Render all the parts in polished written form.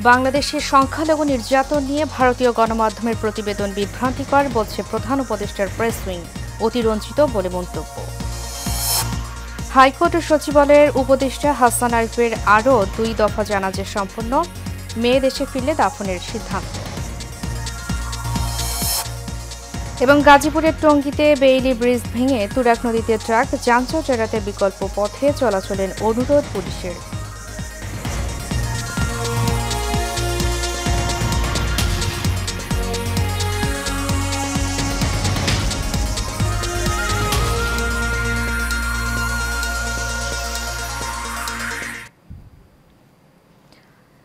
বাংলাদেশের সংখ্যালঘু নির্যাতন নিয়ে ভারতীয় গণমাধ্যমের প্রতিবেদন বিভ্রান্তিকর বলছে প্রধান উপদেষ্টার প্রেস উইং, অতিরঞ্জিত বলে মন্তব্য। হাইকোর্টের সচিবালয়ের উপদেষ্টা হাসান আরিফের আরও 2 দফা জানাজা সম্পন্ন, মেয়ে দেশে ফিরলে দাফনের সিদ্ধান্ত। এবং গাজীপুরের টঙ্গীতে বেইলি ব্রিজ ভেঙে তুরাগ নদীতে ট্রাক, যানজট এড়াতে বিকল্প পথে চলাচলের অনুরোধ পুলিশের।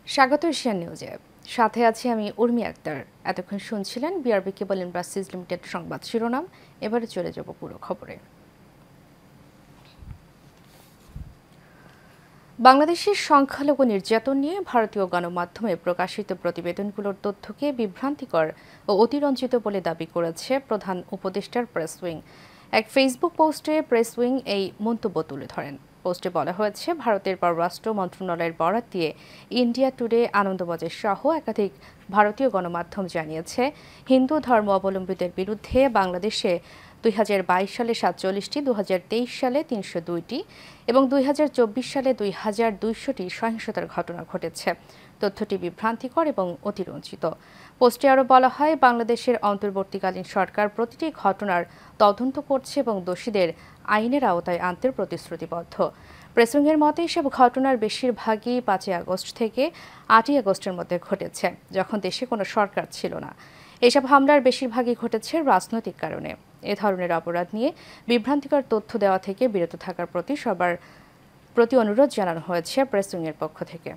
স্বাগত এশিয়ান নিউজে, সাথে আছি আমি উর্মি আক্তার। এতক্ষণ শুনছিলেন বিআরবি কেবল ইন্ডাস্ট্রিজ লিমিটেড সংবাদ শিরোনাম। এবারে চলে যাব পুরো খবরে। বাংলাদেশের সংখ্যালঘু নির্যাতন নিয়ে ভারতীয় গণমাধ্যমে প্রকাশিত প্রতিবেদনগুলোর তথ্যকে বিভ্রান্তিকর ও অতিরঞ্জিত বলে দাবি করেছে প্রধান উপদেষ্টার প্রেস উইং। এক ফেসবুক পোস্টে প্রেস উইং এই মন্তব্য তুলে ধরেন। পোস্টে বলা হয়েছে, ভারতের পররাষ্ট্র মন্ত্রণালয়ের বরাত দিয়ে ইন্ডিয়া টুডে, আনন্দবাজার সহ একাধিক ভারতীয় গণমাধ্যম জানিয়েছে, হিন্দু ধর্ম অবলম্বীদের বিরুদ্ধে বাংলাদেশে 2022 সালে 47টি, 2023 সালে 302টি এবং 2024 সালে 2200টি সহিংসতার ঘটনা ঘটেছে। তথ্যটি বিভ্রান্তিকর এবং অতিরঞ্জিত। পোস্টে আরও বলা হয়, বাংলাদেশের অন্তর্বর্তীকালীন সরকার প্রতিটি ঘটনার তদন্ত করছে এবং দোষীদের আইনের আওতায় আনতে প্রতিশ্রুতিবদ্ধ। প্রেসিংয়ের মতে, এসব ঘটনার বেশিরভাগই 5 আগস্ট থেকে 8 আগস্টের মধ্যে ঘটেছে, যখন দেশে কোনো সরকার ছিল না। এসব হামলার বেশিরভাগই ঘটেছে রাজনৈতিক কারণে। এ ধরনের অপরাধ নিয়ে বিভ্রান্তিকর তথ্য দেওয়া থেকে বিরত থাকার প্রতি সবার প্রতি অনুরোধ জানানো হয়েছে প্রেসিংয়ের পক্ষ থেকে।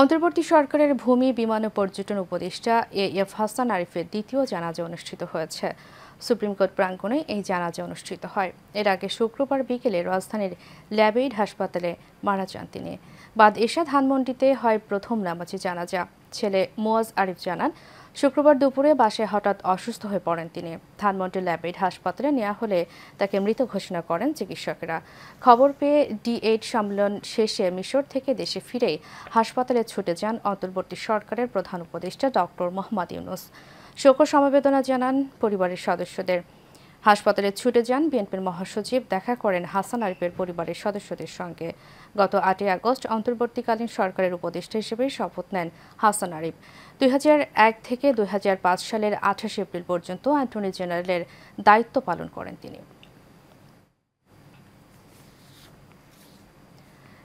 অন্তর্বর্তী সরকারের ভূমি, বিমান ও পর্যটন উপদেষ্টা এএফ হাসান আরিফের দ্বিতীয় জানাজা অনুষ্ঠিত হয়েছে। সুপ্রিম কোর্ট প্রাঙ্গণে এই জানাজা অনুষ্ঠিত হয়। এর আগে শুক্রবার বিকেলে রাজধানীর ল্যাবেইড হাসপাতালে মারা যান তিনি। বাদ এশা ধানমন্ডিতে হয় প্রথম নামাজি জানাজা। ছেলে মুয়াজ আরিফ জানান, শুক্রবার দুপুরে বাসায় হঠাৎ অসুস্থ হয়ে পড়েন তিনি। ধানমন্ডি ল্যাবেইড হাসপাতালে নেওয়া হলে তাকে মৃত ঘোষণা করেন চিকিৎসকেরা। খবর পেয়ে D8 সম্মেলন শেষে মিশর থেকে দেশে ফিরে হাসপাতালে ছুটে যান অন্তর্বর্তী সরকারের প্রধান উপদেষ্টা ডক্টর মোহাম্মদ ইউনূস। শোক সমবেদনা জানান পরিবারের সদস্যদের। হাসপাতালে ছুটে যান বিএনপির মহাসচিব, দেখা করেন হাসান আরিফের পরিবারের সদস্যদের সঙ্গে। গত 8 আগস্ট অন্তর্বর্তীকালীন সরকারের উপদেষ্টা হিসেবে শপথ নেন হাসান আরিফ। 2001 থেকে 2005 সালের 28 এপ্রিল পর্যন্ত অ্যাটর্নি জেনারেলের দায়িত্ব পালন করেন তিনি।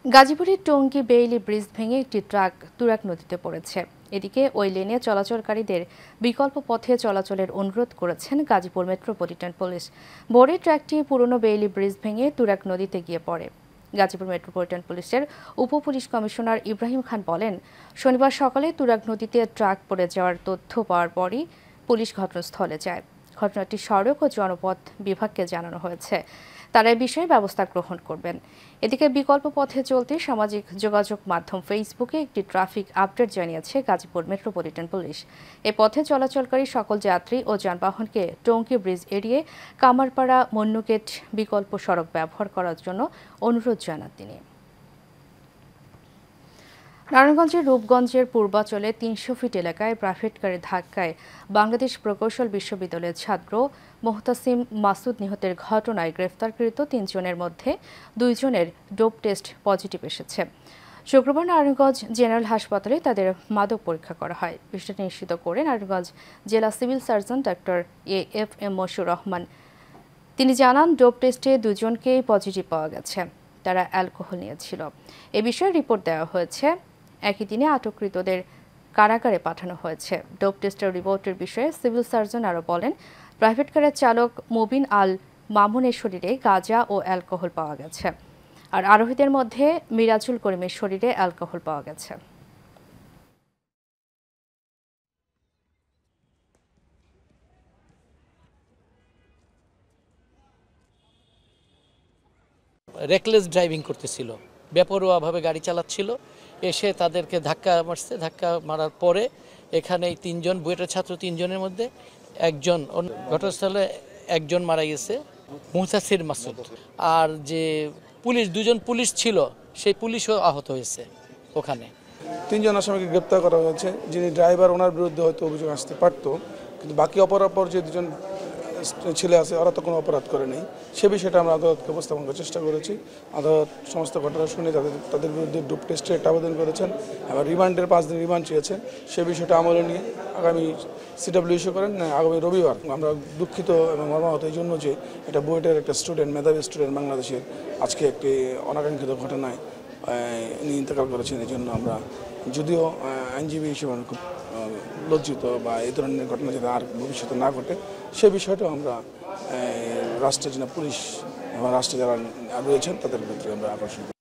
গাজীপুরের টঙ্গী বেইলি ব্রিজ ভেঙে একটি ট্রাক তুরাগ নদীতে পড়েছে। এদিকে ওই লেনে চলাচলকারীদের বিকল্প পথে চলাচলের অনুরোধ করেছেন গাজীপুর মেট্রোপলিটন পুলিশ। ভোরে ট্রাকটি পুরনো বেইলি ব্রিজ ভেঙে তুরাগ নদীতে গিয়ে পড়ে। গাজীপুর মেট্রোপলিটন পুলিশের উপপুলিশ কমিশনার ইব্রাহিম খান বলেন, শনিবার সকালে তুরাগ নদীতে ট্রাক পড়ে যাওয়ার তথ্য পাওয়ার পরই পুলিশ ঘটনাস্থলে যায়। ঘটনাটি সড়ক ও জনপথ বিভাগকে জানানো হয়েছে, তারা এই বিষয়ে ব্যবস্থা গ্রহণ করবেন। এদিকে বিকল্প পথে চলতে সামাজিক যোগাযোগ মাধ্যম ফেসবুকে একটি ট্রাফিক আপডেট জানিয়েছে গাজীপুর মেট্রোপলিটন পুলিশ। এ পথে চলাচলকারী সকল যাত্রী ও যানবাহনকে টঙ্গী ব্রিজ এড়িয়ে কামারপাড়া মন্নুগেট বিকল্প সড়ক ব্যবহার করার জন্য অনুরোধ জানান তিনি। নারায়ণগঞ্জের রূপগঞ্জের পূর্বাচলে 300 ফিট এলাকায় প্রাইভেট কারের ধাক্কায় বাংলাদেশ প্রকৌশল বিশ্ববিদ্যালয়ের ছাত্র মোহতাসিম মাসুদ নিহতের ঘটনায় গ্রেফতারকৃত 3 জনের মধ্যে 2 জনের ডোপ টেস্ট পজিটিভ এসেছে। শুক্রবার নারায়ণগঞ্জ জেনারেল হাসপাতালে তাদের মাদক পরীক্ষা করা হয়। বিষয়টি নিশ্চিত করে নারায়ণগঞ্জ জেলা civil surgeon doctor AFM Moshiur Rahman. তিনি জানান, ডোপ টেস্টে 2 জনকেই পজিটিভ পাওয়া গেছে, তারা অ্যালকোহল নিয়েছিল। এ বিষয়ে রিপোর্ট দেওয়া হয়েছে। একই দিনে আটককৃতদের কারাগারে পাঠানো হয়েছে। ডোপ টেস্টের রিপোর্টের বিষয়ে সিভিল সার্জন আরও বলেন, প্রাইভেট কারের চালক মুবিন আল মামুনের শরীরে গাঁজা ও অ্যালকোহল পাওয়া গেছে, আর আরোহীদের মধ্যে মিরাজুল করিমের শরীরে অ্যালকোহল পাওয়া গেছে। রেকলেস ড্রাইভিং করতেছিল, বেপরোয়াভাবে গাড়ি চালাচ্ছিল। এসে তাদেরকে ধাক্কা মারছে। ধাক্কা মারার পরে এখানে 3 জন বুয়েটের ছাত্র, 3 জনের মধ্যে একজন ঘটনাস্থলে একজন মারা গেছে। মুহতাসির মাসুদ। আর যে পুলিশ, দুজন পুলিশ ছিল, সেই পুলিশও আহত হয়েছে ওখানে। 3 জন আসামিকে গ্রেপ্তার করা হয়েছে। যিনি ড্রাইভার, ওনার বিরুদ্ধে হয়তো অভিযোগ আসতে পারতো, কিন্তু বাকি অপরাপর যে 2জন ছেলে আছে ওরা তো কোনো অপরাধ করে নেই। সে বিষয়টা আমরা আদালতকে উপস্থাপন করার চেষ্টা করেছি। আদালত সমস্ত ঘটনা শুনে তাদের বিরুদ্ধে ডুপ টেস্টে একটা আবেদন করেছেন, আবার রিমান্ডের 5 দিন রিমান্ড চেয়েছেন। সে বিষয়টা আমলে নিয়ে আগামী সিডব্লিউ ইস্যু করেন আগামী রবিবার। আমরা দুঃখিত এবং মর্মাহত এই জন্য যে এটা বুয়েটের একটা স্টুডেন্ট, মেধাবী স্টুডেন্ট বাংলাদেশের, আজকে একটি অনাকাঙ্ক্ষিত ঘটনায় নিয়ে ইন্তেকাল করেছেন। এই জন্য আমরা, যদিও আইনজীবী হিসেবে খুব লজ্জিত, বা এই ধরনের ঘটনা যাতে আর ভবিষ্যতে না ঘটে সে বিষয়টাও আমরা রাষ্ট্রের যিনি পুলিশ এবং রাষ্ট্রে যারা রয়েছেন তাদের ক্ষেত্রে আমরা আকর্ষণ করি।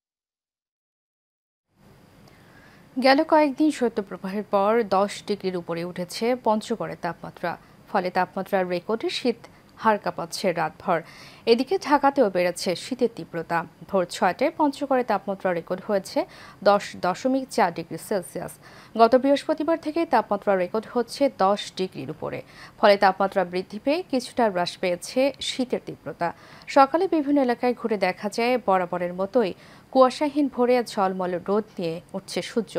গেল কয়েকদিন শৈত্যপ্রবাহের পর 10 ডিগ্রির উপরে উঠেছে পঞ্চগড়ের তাপমাত্রা। ফলে তাপমাত্রার রেকর্ডে শীত হাড় কাঁপাচ্ছে রাতভর। এদিকে ঢাকাতেও বেড়েছে শীতের তীব্রতা। ভোর 6টায় পঞ্চগড়ে তাপমাত্রা রেকর্ড হয়েছে 10.4 ডিগ্রি সেলসিয়াস। গত বৃহস্পতিবার থেকে তাপমাত্রা রেকর্ড হচ্ছে 10 ডিগ্রির উপরে। ফলে তাপমাত্রা বৃদ্ধি পেয়ে কিছুটা হ্রাস পেয়েছে শীতের তীব্রতা। সকালে বিভিন্ন এলাকায় ঘুরে দেখা যায় বরাবরের মতোই কুয়াশাহীন ভোরে ঝলমল রোদ নিয়ে উঠছে সূর্য।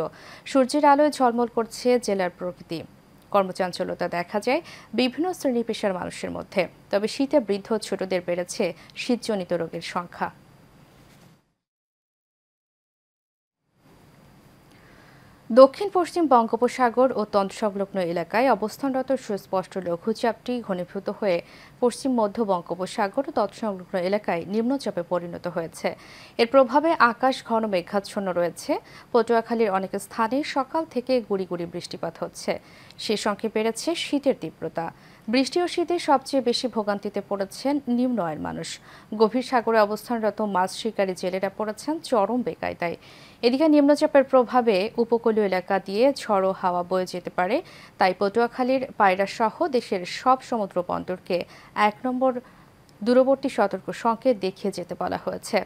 সূর্যের আলোয় ঝলমল করছে জেলার প্রকৃতি। কর্মচাঞ্চল্যতা দেখা যায় বিভিন্ন শ্রেণী পেশার মানুষের মধ্যে। তবে শীতে বৃদ্ধ ছোটদের বেড়েছে শীতজনিত রোগের সংখ্যা। দক্ষিণ পশ্চিম বঙ্গোপসাগর ও তৎসংলগ্ন এলাকায় অবস্থানরত সুস্পষ্ট লঘুচাপটি ঘনীভূত হয়ে পশ্চিম মধ্য বঙ্গোপসাগর ও তৎসংলগ্ন এলাকায় নিম্নচাপে পরিণত হয়েছে। এর প্রভাবে আকাশ ঘন মেঘাচ্ছন্ন রয়েছে। পটুয়াখালীর অনেক স্থানে সকাল থেকে গুঁড়ি গুঁড়ি বৃষ্টিপাত হচ্ছে। সে সঙ্গে বেড়েছে শীতের তীব্রতা। বৃষ্টি ও শীতে সবচেয়ে বেশি ভোগান্তিতে পড়েছেন নিম্ন আয়ের মানুষ। গভীর সাগরে অবস্থানরত মাছ শিকারী জেলেরা পড়েছেন চরম বেকায়দায়। এদিকে নিম্নচাপের প্রভাবে উপকূলীয় এলাকা দিয়ে ঝড়ো হাওয়া বয়ে যেতে পারে। তাই পটুয়াখালীর পায়রা সহ দেশের সব সমুদ্র বন্দরকে 1 নম্বর দূরবর্তী সতর্ক সংকেত দেখিয়ে যেতে বলা হয়েছে।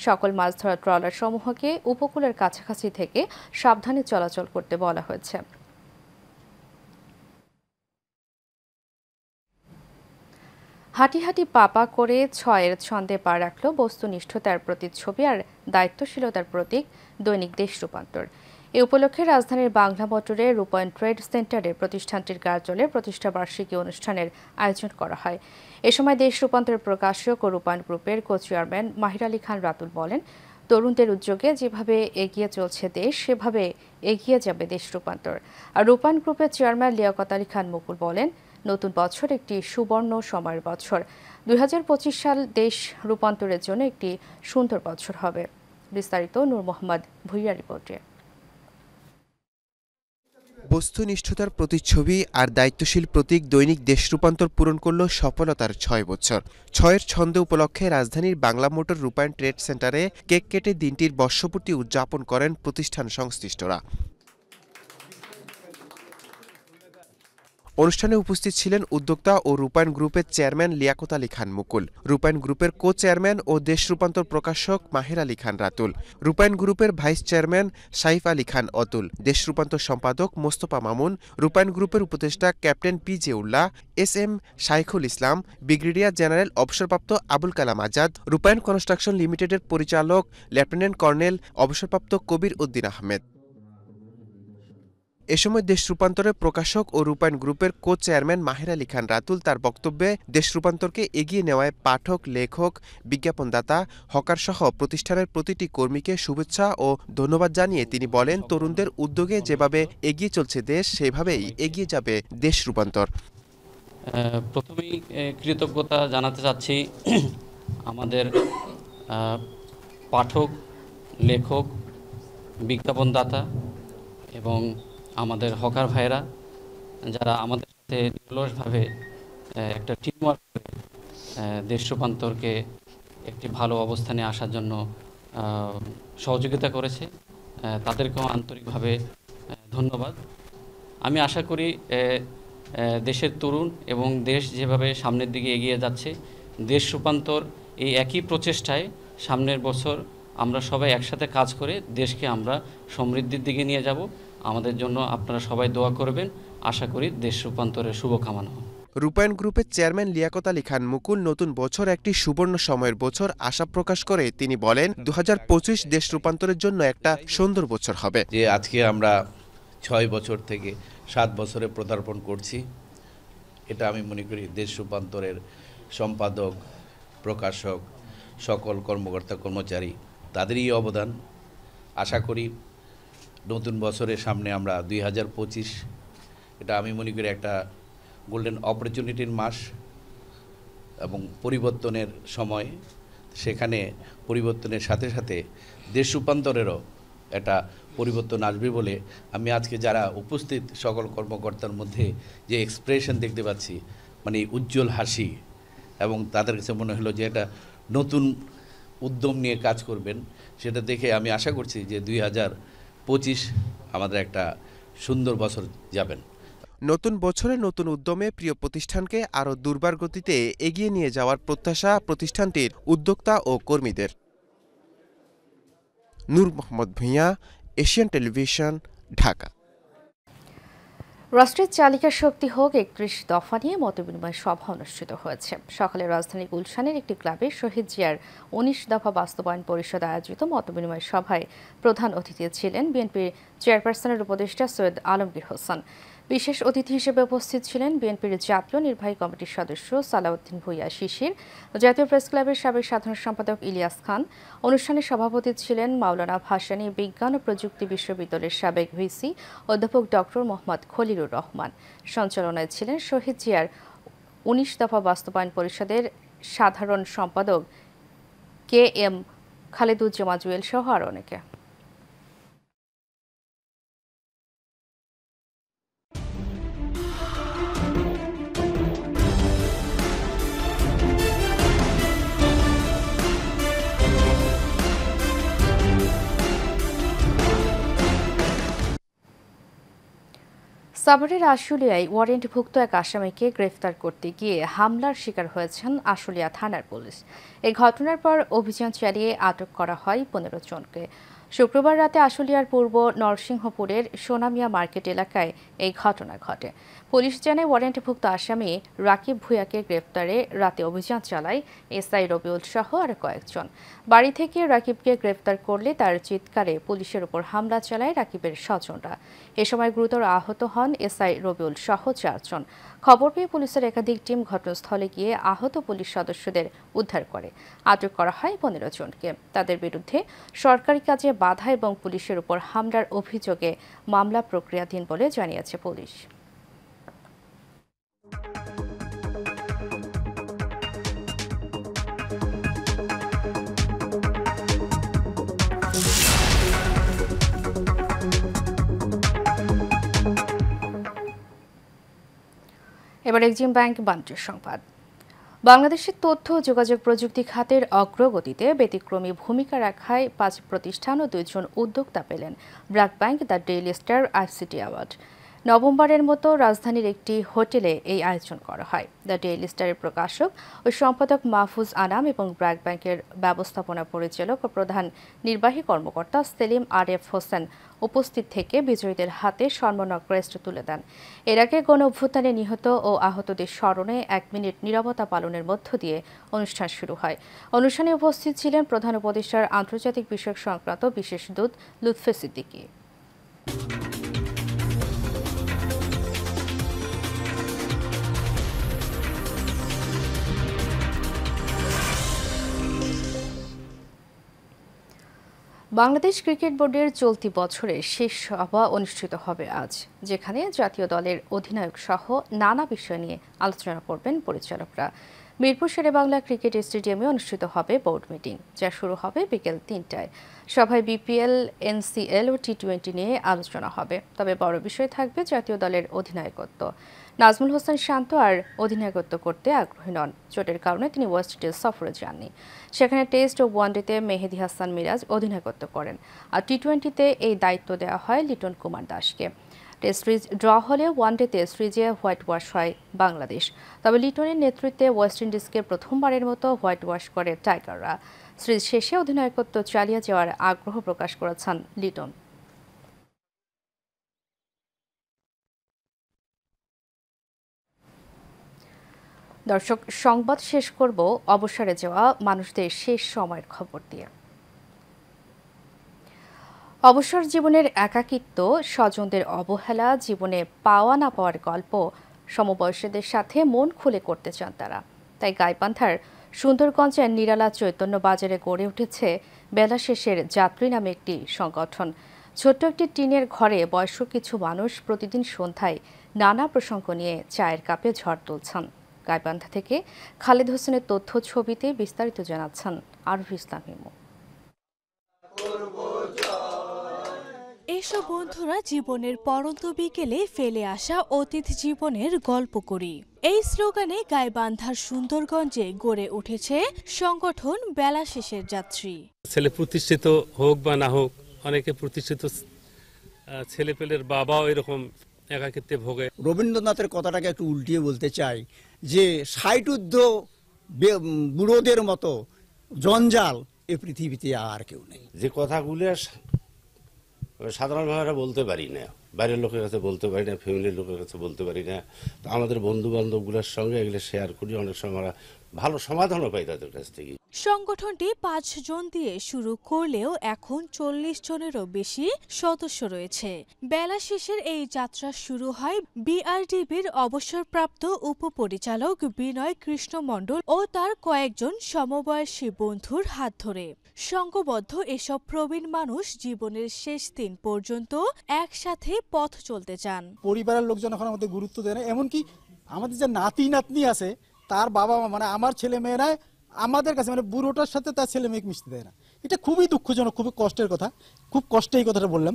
সকল মাছ ধরা ট্রলার সমূহকে উপকূলের কাছাকাছি থেকে সাবধানে চলাচল করতে বলা হয়েছে। হাঁটি হাঁটি পাপা করে 6-এর ছন্দে পা রাখল বস্তুনিষ্ঠতার প্রতিচ্ছবি আর দায়িত্বশীলতার প্রতীক দৈনিক দেশ রূপান্তর। এ উপলক্ষে রাজধানীর বাংলা মোটরে রূপায়ণ ট্রেড সেন্টারে প্রতিষ্ঠানটির কার্যালয়ে প্রতিষ্ঠাবার্ষিকী অনুষ্ঠানের আয়োজন করা হয়। এ সময় দেশ রূপান্তরের প্রকাশক ও রূপায়ণ গ্রুপের কো চেয়ারম্যান মাহির আলী খান রাতুল বলেন, তরুণদের উদ্যোগে যেভাবে এগিয়ে চলছে দেশ, সেভাবে এগিয়ে যাবে দেশ রূপান্তর। আর রূপায়ণ গ্রুপের চেয়ারম্যান লিয়াকত আলী খান মুকুল বলেন, নতুন বছর একটি সুবর্ণ সময়ের বছর। 2025 সাল দেশ রূপান্তরের জন্য একটি সুন্দর বছর হবে। বিস্তারিত নূর মোহাম্মদ ভুইয়া রিপোর্টে। বস্তুনিষ্ঠতার প্রতিচ্ছবি আর দায়িত্বশীল প্রতীক দৈনিক দেশ রূপান্তর পূরণ করল সফলতার 6 বছর। 6-এর ছন্দ উপলক্ষে রাজধানীর বাংলা মোটর রূপায়ণ ট্রেড সেন্টারে কেক কেটে দিনটির বর্ষপূর্তি উদযাপন করেন প্রতিষ্ঠান সংশ্লিষ্টরা। অনুষ্ঠানে উপস্থিত ছিলেন উদ্যোক্তা ও রূপায়ণ গ্রুপের চেয়ারম্যান লিয়াকত আলী খান মুকুল, রূপায়ণ গ্রুপের কো চেয়ারম্যান ও দেশ রূপান্তর প্রকাশক মাহির আলী খান রাতুল, রূপায়ণ গ্রুপের ভাইস চেয়ারম্যান সাইফ আলী খান অতুল, দেশ রূপান্তর সম্পাদক মোস্তফা মামুন, রূপায়ণ গ্রুপের উপদেষ্টা ক্যাপ্টেন পি.জে. উল্লাহ, এস.এম. শাইখুল ইসলাম, ব্রিগেডিয়ার জেনারেল অবসরপ্রাপ্ত আবুল কালাম আজাদ, রূপায়ণ কনস্ট্রাকশন লিমিটেডের পরিচালক লেফটেন্যান্ট কর্নেল অবসরপ্রাপ্ত কবির উদ্দিন আহমেদ। এ সময় দেশ রূপান্তরের প্রকাশক ও রূপায়ণ গ্রুপের কো চেয়ারম্যান মাহির আলী খান রাতুল তার বক্তব্যে দেশ রূপান্তরকে এগিয়ে নেওয়ায় পাঠক, লেখক, বিজ্ঞাপনদাতা, হকারসহ প্রতিষ্ঠানের প্রতিটি কর্মীকে শুভেচ্ছা ও ধন্যবাদ জানিয়ে তিনি বলেন, তরুণদের উদ্যোগে যেভাবে এগিয়ে চলছে দেশ, সেভাবেই এগিয়ে যাবে দেশ রূপান্তর। প্রথমেই কৃতজ্ঞতা জানাতে চাচ্ছি আমাদের পাঠক, লেখক, বিজ্ঞাপনদাতা এবং আমাদের হকার ভাইরা, যারা আমাদের সাথে নিরলসভাবে একটা টিমওয়ার্ক করে দেশ রূপান্তরকে একটি ভালো অবস্থানে আসার জন্য সহযোগিতা করেছে, তাদেরকেও আন্তরিকভাবে ধন্যবাদ। আমি আশা করি দেশের তরুণ এবং দেশ যেভাবে সামনের দিকে এগিয়ে যাচ্ছে, দেশ রূপান্তর এই একই প্রচেষ্টায় সামনের বছর আমরা সবাই একসাথে কাজ করে দেশকে আমরা সমৃদ্ধির দিকে নিয়ে যাব। আমাদের জন্য আপনারা সবাই দোয়া করবেন। আশা করি দেশ রূপান্তরের শুভকামনা। রূপায়ণ গ্রুপের চেয়ারম্যান লিয়াকত আলী খান মুকুল নতুন বছর একটি সুবর্ণ সময়ের বছর আশা প্রকাশ করে তিনি বলেন 2025 দেশ রূপান্তরের জন্য একটা সুন্দর বছর হবে। যে আজকে আমরা 6 বছর থেকে 7 বছরে পদার্পণ করছি, এটা আমি মনে করি দেশ রূপান্তরের সম্পাদক, প্রকাশক, সকল কর্মকর্তা কর্মচারী তাদেরই অবদান। আশা করি নতুন বছরের সামনে আমরা 2025, এটা আমি মনে করি একটা গোল্ডেন অপরচুনিটির মাস এবং পরিবর্তনের সময়। সেখানে পরিবর্তনের সাথে সাথে দেশ রূপান্তরেরও একটা পরিবর্তন আসবে বলে আমি আজকে যারা উপস্থিত সকল কর্মকর্তার মধ্যে যে এক্সপ্রেশন দেখতে পাচ্ছি, মানে উজ্জ্বল হাসি, এবং তাদের কাছে মনে হলো যে একটা নতুন উদ্যম নিয়ে কাজ করবেন, সেটা দেখে আমি আশা করছি যে 2025 আমাদের একটা সুন্দর বছর যাবেন। নতুন বছরে নতুন উদ্যমে প্রিয় প্রতিষ্ঠানকে আরও দুর্বার গতিতে এগিয়ে নিয়ে যাওয়ার প্রত্যাশা প্রতিষ্ঠানটির উদ্যোক্তা ও কর্মীদের। নূর মোহাম্মদ ভূঁইয়া, এশিয়ান টেলিভিশন, ঢাকা। রাষ্ট্রের চালিকা শক্তি হোক 31 দফা নিয়ে মতবিনিময় সভা অনুষ্ঠিত হয়েছে। সকালে রাজধানীর গুলশানের একটি ক্লাবে শহীদ জিয়ার 19 দফা বাস্তবায়ন পরিষদ আয়োজিত মতবিনিময় সভায় প্রধান অতিথি ছিলেন বিএনপির চেয়ারপারসনের উপদেষ্টা সৈয়দ আলমগীর হোসেন। বিশেষ অতিথি হিসেবে উপস্থিত ছিলেন বিএনপির জাতীয় নির্বাহী কমিটির সদস্য সালাউদ্দিন ভূঁইয়া শিশির, জাতীয় প্রেস ক্লাবের সাবেক সাধারণ সম্পাদক ইলিয়াস খান। অনুষ্ঠানে সভাপতি ছিলেন মাওলানা ভাসানী বিজ্ঞান ও প্রযুক্তি বিশ্ববিদ্যালয়ের সাবেক ভিসি অধ্যাপক ডক্টর মোহাম্মদ খলিলুর রহমান। সঞ্চালনায় ছিলেন শহীদ জিয়ার 19 দফা বাস্তবায়ন পরিষদের সাধারণ সম্পাদক KM খালেদুজ্জামান জুয়েল সহ আরও অনেকে। সাভারের আশুলিয়ায় ওয়ারেন্টভুক্ত এক আসামিকে গ্রেফতার করতে গিয়ে হামলার শিকার হয়েছেন আশুলিয়া থানার পুলিশ। এই ঘটনার পর অভিযান চালিয়ে আটক করা হয় 15 জনকে। শুক্রবার রাতে আশুলিয়ার পূর্ব নরসিংহপুরের সোনামিয়া মার্কেট এলাকায় এই ঘটনা ঘটে। পুলিশ জানায় ওয়ারেন্টভুক্ত আসামি রাকিব ভূঁইয়াকে গ্রেফতারে রাতে অভিযান চালায় এসআই রবিউল সহ আরও কয়েকজন। বাড়ি থেকে রাকিবকে গ্রেফতার করলে তার চিৎকারে পুলিশের উপর হামলা চালায় রাকিবের স্বজনরা। এ সময় গুরুতর আহত হন এসআই রবিউল সহ 4 জন। খবর পেয়ে পুলিশের একাধিক টিম ঘটনাস্থলে গিয়ে আহত পুলিশ সদস্যদের উদ্ধার করে। আটক করা হয় 15 জনকে। তাদের বিরুদ্ধে সরকারি কাজে বাধা এবং পুলিশের উপর হামলার অভিযোগে মামলা প্রক্রিয়াধীন বলে জানিয়েছে পুলিশ। এবার এক্সিম ব্যাংক বাণিজ্য সংবাদ। বাংলাদেশের তথ্য ও যোগাযোগ প্রযুক্তি খাতের অগ্রগতিতে ব্যতিক্রমী ভূমিকা রাখায় 5 প্রতিষ্ঠান ও 2 জন উদ্যোক্তা পেলেন BRAC bank the daily star ICT award. নভেম্বরের মতো রাজধানীর একটি হোটেলে এই আয়োজন করা হয়। দ্য ডেইলি স্টারের প্রকাশক ও সম্পাদক মাহফুজ আনাম এবং ব্র্যাক ব্যাংকের ব্যবস্থাপনা পরিচালক ও প্রধান নির্বাহী কর্মকর্তা সেলিম আরএফ হোসেন উপস্থিত থেকে বিজয়ীদের হাতে সম্মাননা ক্রেস্ট তুলে দেন। এর আগে গণ অভ্যুত্থানে নিহত ও আহতদের স্মরণে 1 মিনিট নীরবতা পালনের মধ্য দিয়ে অনুষ্ঠান শুরু হয়। অনুষ্ঠানে উপস্থিত ছিলেন প্রধান উপদেষ্টার আন্তর্জাতিক বিষয়ক সংক্রান্ত বিশেষ দূত লুৎফে সিদ্দিকী। বাংলাদেশ ক্রিকেট বোর্ডের চলতি বছরের শেষ সভা অনুষ্ঠিত হবে আজ, যেখানে জাতীয় দলের অধিনায়ক সহ নানা বিষয় নিয়ে আলোচনা করবেন পরিচালকরা। মিরপুর শেরেবাংলা ক্রিকেট স্টেডিয়ামে অনুষ্ঠিত হবে বোর্ড মিটিং, যা শুরু হবে বিকেল 3টায়। সভায় বিপিএল, এনসিএল ও টি20 নিয়ে আলোচনা হবে। তবে বড় বিষয় থাকবে জাতীয় দলের অধিনায়কত্ব। নাজমুল হোসেন শান্ত আর অধিনায়কত্ব করতে আগ্রহী নন। চোটের কারণে তিনি ওয়েস্ট ইন্ডিজ সফরে যাননি। সেখানে টেস্ট ও ওয়ানডেতে মেহেদী হাসান মিরাজ অধিনায়কত্ব করেন, আর টি20তে এই দায়িত্ব দেওয়া হয় লিটন কুমার দাসকে। টেস্ট সিরিজ ড্র হলে ওয়ানডেতে সিরিজে হোয়াইট ওয়াশ হয় বাংলাদেশ। তবে লিটনের নেতৃত্বে ওয়েস্ট ইন্ডিজকে প্রথমবারের মতো হোয়াইট ওয়াশ করে টাইগাররা। সিরিজ শেষে অধিনায়কত্ব চালিয়ে যাওয়ার আগ্রহ প্রকাশ করেছেন লিটন। দর্শক, সংবাদ শেষ করব অবসরে যাওয়া মানুষদের শেষ সময়ের খবর দিয়ে। অবসর জীবনের একাকিত্ব, স্বজনদের অবহেলা, জীবনে পাওয়া না পাওয়ার গল্প সমবয়সীদের সাথে মন খুলে করতে চান তারা। তাই গাইবান্ধার সুন্দরগঞ্জের নিরালা চৈতন্য বাজারে গড়ে উঠেছে বেলা শেষের যাত্রী নামে একটি সংগঠন। ছোট্ট একটি টিনের ঘরে বয়স্ক কিছু মানুষ প্রতিদিন সন্ধ্যায় নানা প্রসঙ্গ নিয়ে চায়ের কাপে ঝড় তুলছেন। গাইবান্ধা থেকে খালেদ হোসেনের তথ্য ছবিতে বিস্তারিত জানাচ্ছেন আরফ ইসলাম হিমু। এসব বন্ধুরা জীবনের পরন্ত বিকেলে ফেলে আসা অতীত জীবনের গল্প করি, এই স্লোগানে গাইবান্ধার সুন্দরগঞ্জে গড়ে উঠেছে সংগঠন বেলা শেষের যাত্রী। ছেলে প্রতিষ্ঠিত হোক বা না হোক, অনেকে প্রতিষ্ঠিত ছেলেপেলের বাবাও এরকম একাকিত্বে ভোগে। রবীন্দ্রনাথের কথাটাকে একটু উল্টিয়ে বলতে চাই যে 60 বুড়োদের মতো জঞ্জাল এ পৃথিবীতে আর কেউ নেই। যে কথাগুলো সাধারণভাবে আমরা বলতে পারি না, বাইরের লোকের কাছে বলতে পারি না, ফ্যামিলির লোকের কাছে বলতে পারি না, তো আমাদের বন্ধু বান্ধবগুলোর সঙ্গে এগুলো শেয়ার করি, অনেক সময় আমরা ভালো সমাধানও পাই তাদের কাছ থেকে। সংগঠনটি 5 জন দিয়ে শুরু করলেও এখন 40 জনেরও বেশি সদস্য রয়েছে। বেলা শেষের এই যাত্রা শুরু হয় বিআরডিবির অবসরপ্রাপ্ত উপপরিচালক বিনয় কৃষ্ণ মণ্ডল ও তার কয়েকজন সমবয়সী বন্ধুর হাত ধরে। সংঘবদ্ধ এসব প্রবীণ মানুষ জীবনের শেষ দিন পর্যন্ত একসাথে পথ চলতে চান। পরিবারের লোকজন এখন আমাদের গুরুত্ব দেয় না, এমনকি আমাদের যে নাতি নাতনি আছে তার বাবা মা মানে আমার ছেলে মেয়েরা আমাদের কাছে মানে বুড়োটার সাথে তার ছেলে মেয়েকে মিশতে দেয় না। এটা খুবই দুঃখজনক, খুবই কষ্টের কথা। খুব কষ্টে এই কথাটা বললাম।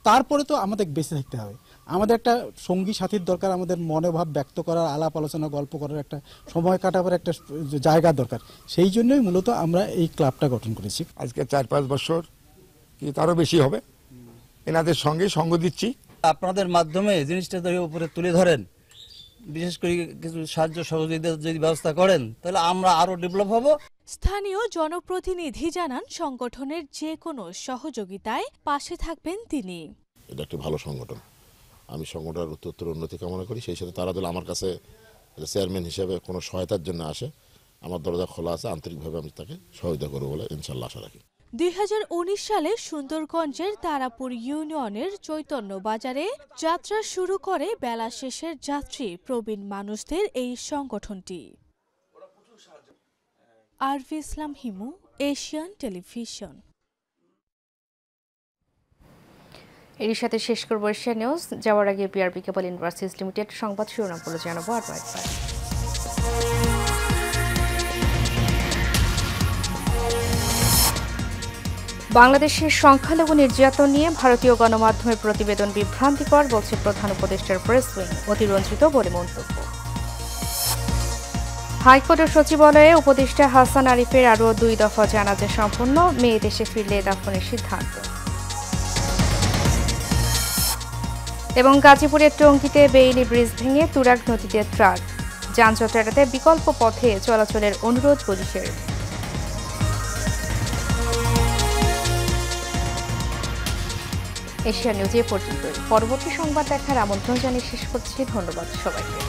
তারপরে তো আমাদের বেঁচে থাকতে হবে, আমাদের একটা সঙ্গী সাথীর দরকার, আমাদের মনোভাব ব্যক্ত করার, আলাপ আলোচনা গল্প করার একটা সময় কাটাবার একটা জায়গা দরকার। সেই জন্যই মূলত আমরা এই ক্লাবটা গঠন করেছি। আজকে 4-5 বছর কি তারও বেশি হবে এনাদের সঙ্গে সঙ্গ দিচ্ছি। আপনাদের মাধ্যমে জিনিসটা উপরে তুলে ধরেন, বিশেষ করে কিছু সাহায্য সহযোগিতার যদি ব্যবস্থা করেন তাহলে আমরা আরো ডেভেলপ হব। স্থানীয় জনপ্রতিনিধি জানান সংগঠনের যে কোনো সহযোগিতায় পাশে থাকবেন তিনি। এটা একটি ভালো সংগঠন, আমি সংগঠনের উত্তর উন্নতি কামনা করি। সেই সাথে তারা যদি আমার কাছে চেয়ারম্যান হিসেবে কোনো সহায়তার জন্য আসে, আমার দরজা খোলা আছে, আন্তরিকভাবে আমি তাকে সহায়তা করবো বলে ইনশাল্লাহ আশা রাখি। 2019 সালে সুন্দরগঞ্জের তারাপুর ইউনিয়নের চৈতন্য বাজারে যাত্রা শুরু করে বেলা শেষের যাত্রী প্রবীণ মানুষদের এই সংগঠনটি। আরফ ইসলাম হিমু, এশিয়ান টেলিভিশন। এর সাথে শেষ করব এশিয়া নিউজ। যাওয়ার আগে বিআরবি কেবল ইউনিভার্সিটিজ লিমিটেড সংবাদ শিরোনামগুলো জানাবো আর একবার। বাংলাদেশের সংখ্যালঘু নির্যাতন নিয়ে ভারতীয় গণমাধ্যমের প্রতিবেদন বিভ্রান্তিকর, বলছে প্রধান উপদেষ্টার প্রেস উইং, অতিরঞ্জিত বলে মন্তব্য। হাইকোর্টের সচিবালয়ে উপদেষ্টা হাসান আরিফের আরও 2 দফা জানাজা সম্পন্ন, মেয়ে দেশে ফিরলে দাফনের সিদ্ধান্ত। এবং গাজীপুরের টঙ্গীতে বেইলি ব্রিজ ভেঙে তুরাগ নদীতে ট্রাক, যানজট এড়াতে বিকল্প পথে চলাচলের অনুরোধ পুলিশের। এশিয়া নিউজে পর্যন্ত। পরবর্তী সংবাদ দেখার আমন্ত্রণ জানিয়ে শেষ করছি। ধন্যবাদ সবাইকে।